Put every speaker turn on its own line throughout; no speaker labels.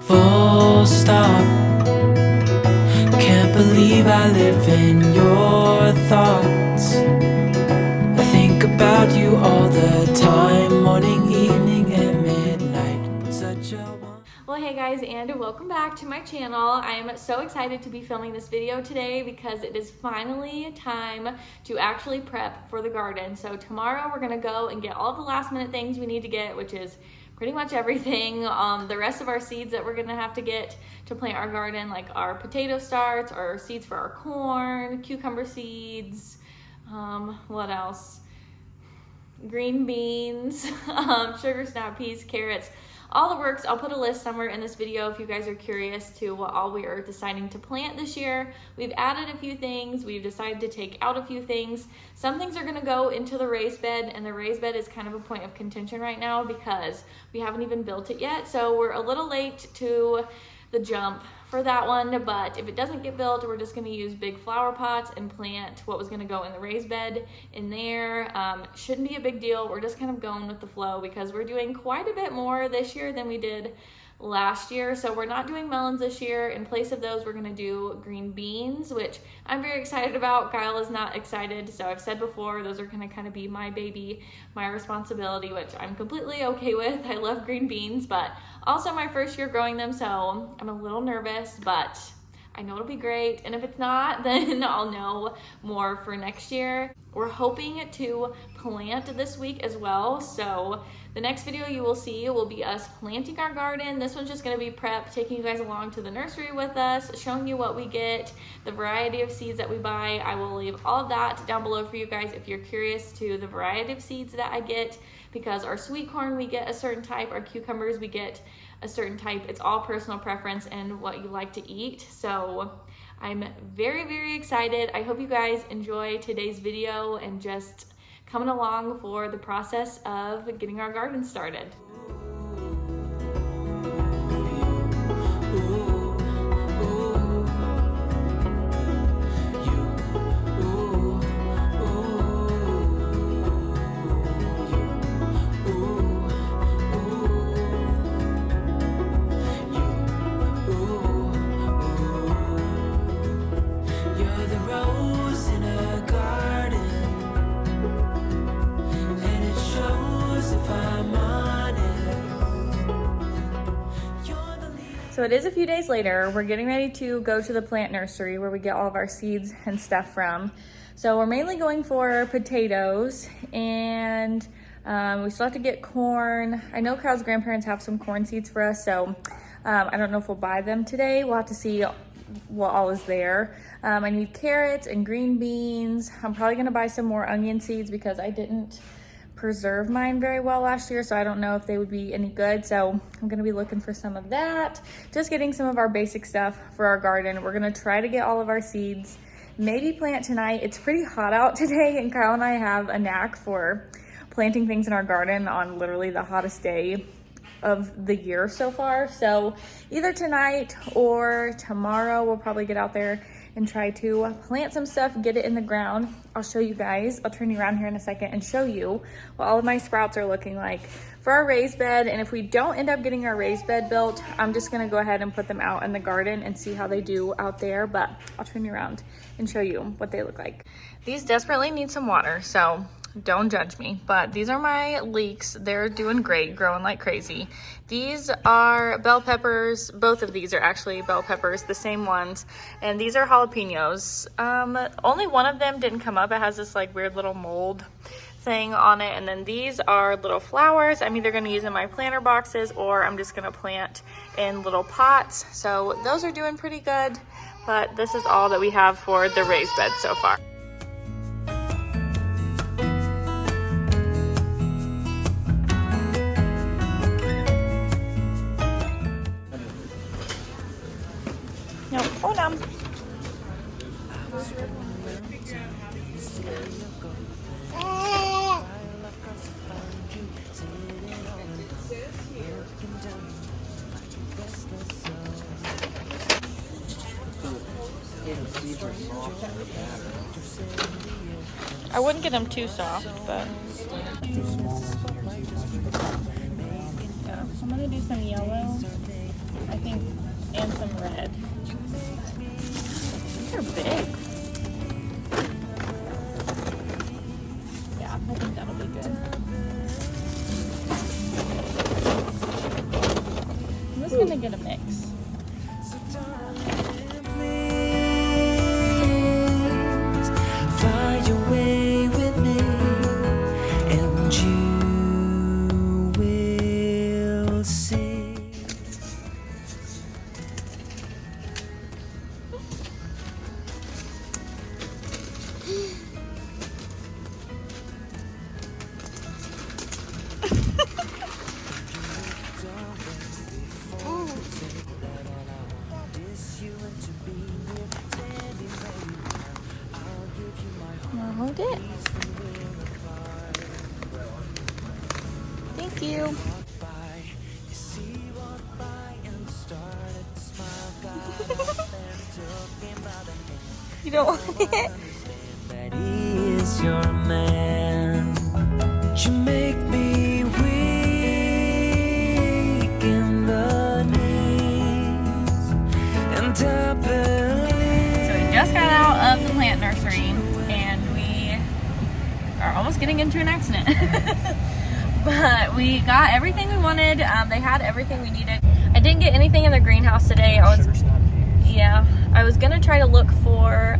full stop. Can't believe I live in your thoughts. I think about you all the time, morning, evening, and midnight. Such a
Well, hey guys, and welcome back to my channel. I am so excited to be filming this video today because it is finally time to actually prep for the garden. So tomorrow we're gonna go and get all the last minute things we need to get, which is pretty much everything. The rest of our seeds that we're gonna have to get to plant our garden, like our potato starts, our seeds for our corn, cucumber seeds, what else? Green beans, sugar snap peas, carrots, all the works. I'll put a list somewhere in this video if you guys are curious to what all we are deciding to plant this year. We've added a few things. We've decided to take out a few things. Some things are gonna go into the raised bed, and the raised bed is kind of a point of contention right now because we haven't even built it yet. So we're a little late to the jump for that one, but if it doesn't get built, we're just gonna use big flower pots and plant what was gonna go in the raised bed in there. Shouldn't be a big deal. We're just kind of going with the flow because we're doing quite a bit more this year than we did last year. So we're not doing melons this year. In place of those, we're gonna do green beans, which I'm very excited about. Kyle is not excited. So I've said before, those are gonna kind of be my baby, my responsibility, which I'm completely okay with. I love green beans, but also my first year growing them, so I'm a little nervous, but I know it'll be great. And if it's not, then I'll know more for next year. We're hoping to plant this week as well. So the next video you will see will be us planting our garden. This one's just gonna be prep, taking you guys along to the nursery with us, showing you what we get, the variety of seeds that we buy. I will leave all of that down below for you guys if you're curious to the variety of seeds that I get, because our sweet corn, we get a certain type, our cucumbers, we get a certain type. It's all personal preference and what you like to eat. So I'm very, very excited. I hope you guys enjoy today's video and just coming along for the process of getting our garden started. So it is a few days later. We're getting ready to go to the plant nursery where we get all of our seeds and stuff from. So we're mainly going for potatoes, and we still have to get corn. I know Kyle's grandparents have some corn seeds for us, so I don't know if we'll buy them today. We'll have to see what all is there. I need carrots and green beans. I'm probably gonna buy some more onion seeds because I didn't preserve mine very well last year, so I don't know if they would be any good. So I'm gonna be looking for some of that. Just getting some of our basic stuff for our garden. We're gonna try to get all of our seeds, maybe plant tonight. It's pretty hot out today, and Kyle and I have a knack for planting things in our garden on literally the hottest day of the year so far. So either tonight or tomorrow, we'll probably get out there and try to plant some stuff, get it in the ground. I'll show you guys. I'll turn you around here in a second and show you what all of my sprouts are looking like for our raised bed. And if we don't end up getting our raised bed built, I'm just gonna go ahead and put them out in the garden and see how they do out there. But I'll turn you around and show you what they look like. These desperately need some water, so don't judge me, but these are my leeks. They're doing great, growing like crazy. These are bell peppers. Both of these are actually bell peppers, the same ones. And these are jalapenos. Only one of them didn't come up. It has this like weird little mold thing on it. And then these are little flowers. I'm either gonna use in my planter boxes or I'm just gonna plant in little pots. So those are doing pretty good, but this is all that we have for the raised bed so far. No, hold on. I wouldn't get them too soft, but yeah. I'm gonna do some yellow. I think and some red. They're big. Yeah, I think that'll be good. I'm just gonna get a mix.
Fly away with me, and you will see.
Hold it. Thank you. You don't want it?
That he is your man. You make me weak in the knees, and I believe.
So we just got out of the plant nursery and we are almost getting into an accident. But we got everything we wanted. They had everything we needed. I didn't get anything in the greenhouse today. I was gonna try to look for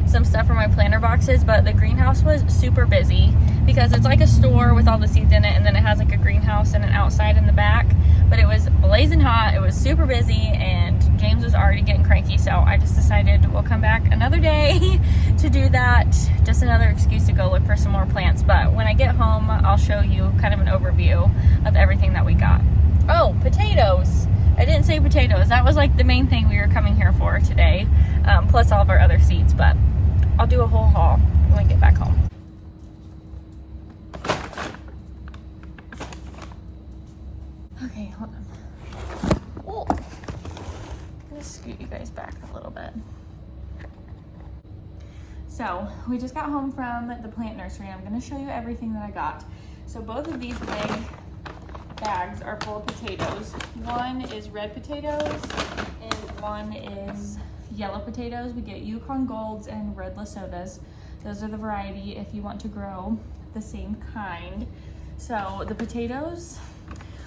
some stuff for my planter boxes, but the greenhouse was super busy because it's like a store with all the seeds in it, and then it has like a greenhouse and an outside in the back. But it was blazing hot, it was super busy, and James was already getting cranky, so I just decided we'll come back another day to do that. Just another excuse to go look for some more plants. But when I get home, I'll show you kind of an overview of everything that we got. Oh, potatoes. I didn't say potatoes. That was like the main thing we were coming here for today, plus all of our other seeds, but I'll do a whole haul when we get back home. Okay, hold on. Oh, I'm gonna scoot you guys back a little bit. So we just got home from the plant nursery. I'm gonna show you everything that I got. So both of these big bags are full of potatoes. One is red potatoes and one is yellow potatoes. We get Yukon Golds and red lasotas. Those are the variety if you want to grow the same kind. So the potatoes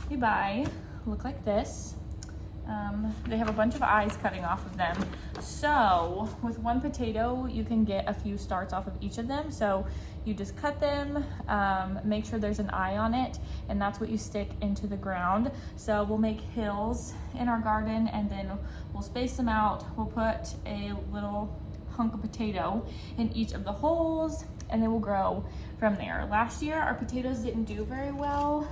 we buy look like this. They have a bunch of eyes cutting off of them. So with one potato, you can get a few starts off of each of them. So you just cut them, make sure there's an eye on it, and that's what you stick into the ground. So we'll make hills in our garden, and then we'll space them out. We'll put a little hunk of potato in each of the holes, and then we'll grow from there. Last year, our potatoes didn't do very well.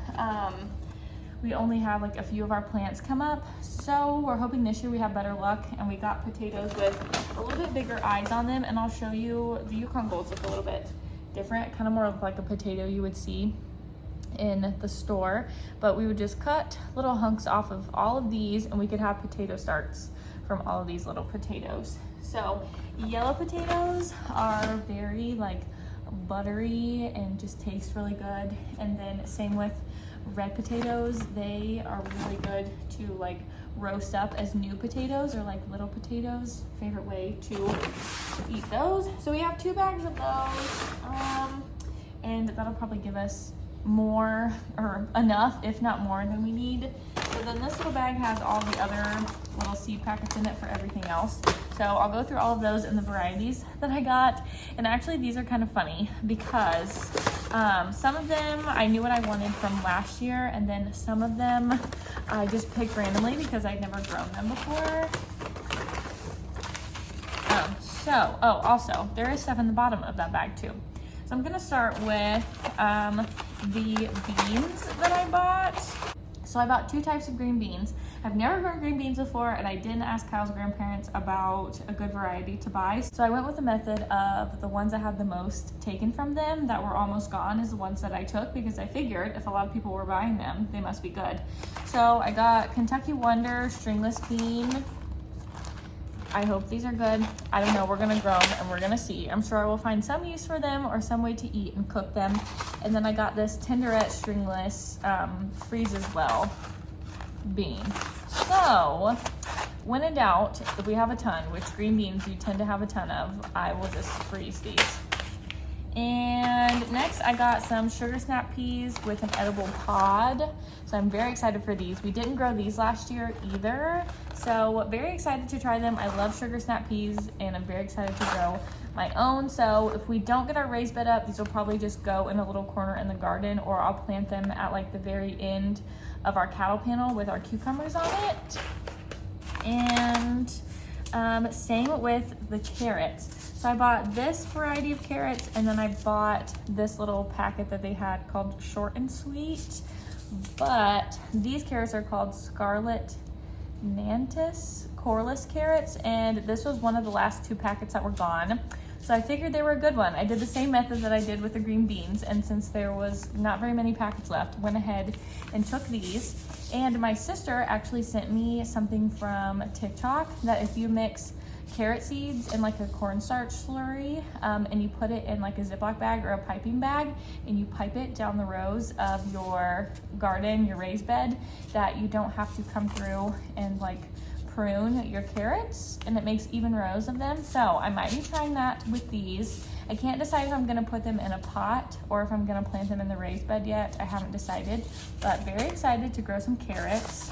We only have like a few of our plants come up, so we're hoping this year we have better luck, and we got potatoes with a little bit bigger eyes on them. And I'll show you, the Yukon Golds look a little bit different, kind of more like a potato you would see in the store. But we would just cut little hunks off of all of these, and we could have potato starts from all of these little potatoes. So yellow potatoes are very like buttery and just taste really good, and then same with red potatoes. They are really good to like roast up as new potatoes or like little potatoes. Favorite way to eat those. So we have 2 bags of those, and that'll probably give us more, or enough, if not more than we need. So then this little bag has all the other little seed packets in it for everything else. So I'll go through all of those and the varieties that I got. And actually these are kind of funny because some of them I knew what I wanted from last year, and then some of them I just picked randomly because I'd never grown them before. Also there is stuff in the bottom of that bag too. So I'm gonna start with the beans that I bought. So I bought 2 types of green beans. I've never grown green beans before, and I didn't ask Kyle's grandparents about a good variety to buy. So I went with the method of the ones I had the most taken from them that were almost gone is the ones that I took, because I figured if a lot of people were buying them, they must be good. So I got Kentucky Wonder Stringless Bean. I hope these are good. I don't know, we're gonna grow them and we're gonna see. I'm sure I will find some use for them or some way to eat and cook them. And then I got this Tenderette Stringless Freezes Well bean. So when in doubt, if we have a ton, which green beans you tend to have a ton of, I will just freeze these. And next I got some sugar snap peas with an edible pod. So I'm very excited for these. We didn't grow these last year either. So very excited to try them. I love sugar snap peas and I'm very excited to grow my own. So if we don't get our raised bed up, these will probably just go in a little corner in the garden, or I'll plant them at like the very end of our cattle panel with our cucumbers on it. And same with the carrots. So I bought this variety of carrots, and then I bought this little packet that they had called Short and Sweet. But these carrots are called Scarlett Nantes Cordless Carrots, and this was one of the last 2 packets that were gone. So I figured they were a good one. I did the same method that I did with the green beans, and since there was not very many packets left, went ahead and took these. And my sister actually sent me something from TikTok that if you mix carrot seeds in like a cornstarch slurry and you put it in like a Ziploc bag or a piping bag and you pipe it down the rows of your garden, your raised bed, that you don't have to come through and like prune your carrots, and it makes even rows of them. So I might be trying that with these. I can't decide if I'm gonna put them in a pot or if I'm gonna plant them in the raised bed yet. I haven't decided, but very excited to grow some carrots.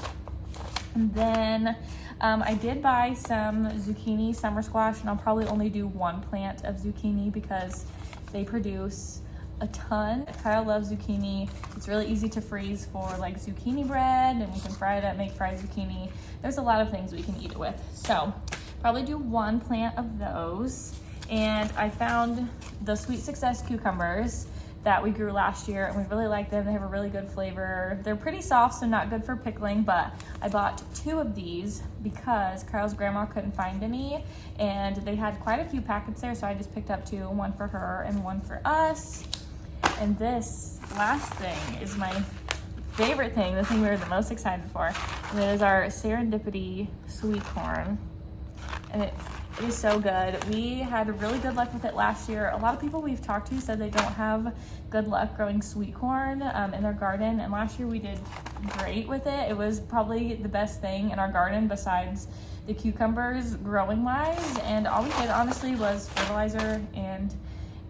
And then I did buy some zucchini summer squash, and I'll probably only do 1 plant of zucchini because they produce a ton. Kyle loves zucchini. It's really easy to freeze for like zucchini bread, and we can fry it up, make fried zucchini. There's a lot of things we can eat it with. So probably do 1 plant of those. And I found the Sweet Success cucumbers that we grew last year, and we really like them. They have a really good flavor. They're pretty soft, so not good for pickling, but I bought 2 of these because Kyle's grandma couldn't find any, and they had quite a few packets there, so I just picked up 2, one for her and 1 for us. And this last thing is my favorite thing, the thing we were the most excited for, and it is our Serendipity sweet corn. And it is so good. We had really good luck with it last year. A lot of people we've talked to said they don't have good luck growing sweet corn in their garden, and last year we did great with it. It was probably the best thing in our garden besides the cucumbers growing wise, and all we did honestly was fertilizer and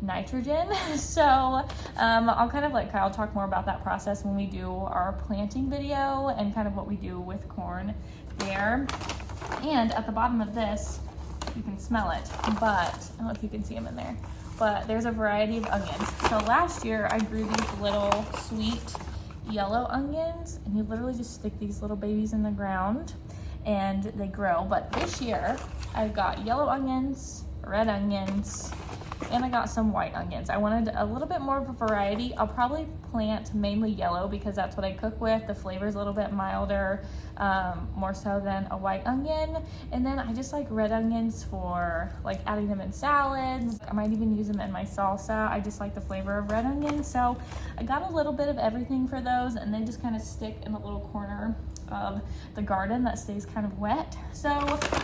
nitrogen. So I'll kind of let Kyle talk more about that process when we do our planting video and kind of what we do with corn there. And at the bottom of this, you can smell it, but I don't know if you can see them in there, but there's a variety of onions. So last year I grew these little sweet yellow onions, and you literally just stick these little babies in the ground and they grow. But this year I've got yellow onions, red onions, and I got some white onions. I wanted a little bit more of a variety. I'll probably plant mainly yellow because that's what I cook with. The flavor's a little bit milder, more so than a white onion. And then I just like red onions for like adding them in salads. I might even use them in my salsa. I just like the flavor of red onions. So I got a little bit of everything for those, and they just kind of stick in a little corner of the garden that stays kind of wet. So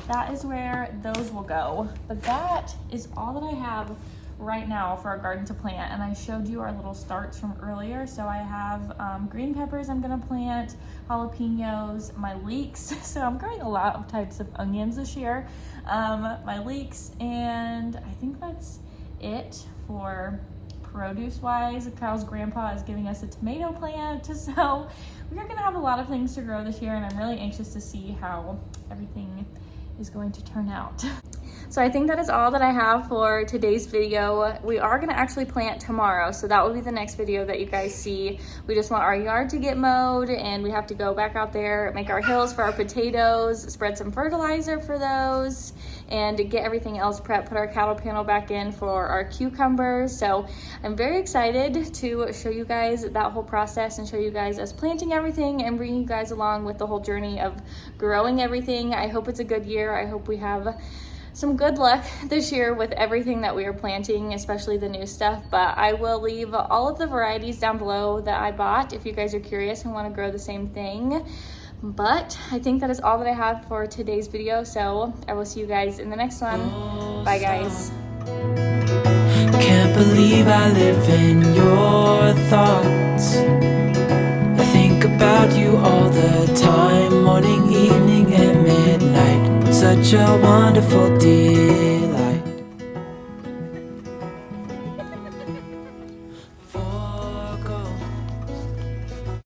that is where those will go. But that is all that I have right now for our garden to plant, and I showed you our little starts from earlier. So I have green peppers I'm gonna plant, jalapenos, my leeks. So I'm growing a lot of types of onions this year, my leeks, and I think that's it for produce wise. Kyle's grandpa is giving us a tomato plant, so we're gonna have a lot of things to grow this year, and I'm really anxious to see how everything is going to turn out. So I think that is all that I have for today's video. We are gonna actually plant tomorrow, so that will be the next video that you guys see. We just want our yard to get mowed, and we have to go back out there, make our hills for our potatoes, spread some fertilizer for those, and get everything else prepped, put our cattle panel back in for our cucumbers. So I'm very excited to show you guys that whole process and show you guys us planting everything and bring you guys along with the whole journey of growing everything. I hope it's a good year. I hope we have some good luck this year with everything that we are planting, especially the new stuff. But I will leave all of the varieties down below that I bought if you guys are curious and want to grow the same thing. But I think that is all that I have for today's video, so I will see you guys in the next one. Bye guys.
Can't believe I live in your thoughts. I think about about you all the time, morning, evening, and midnight. Such a wonderful delight.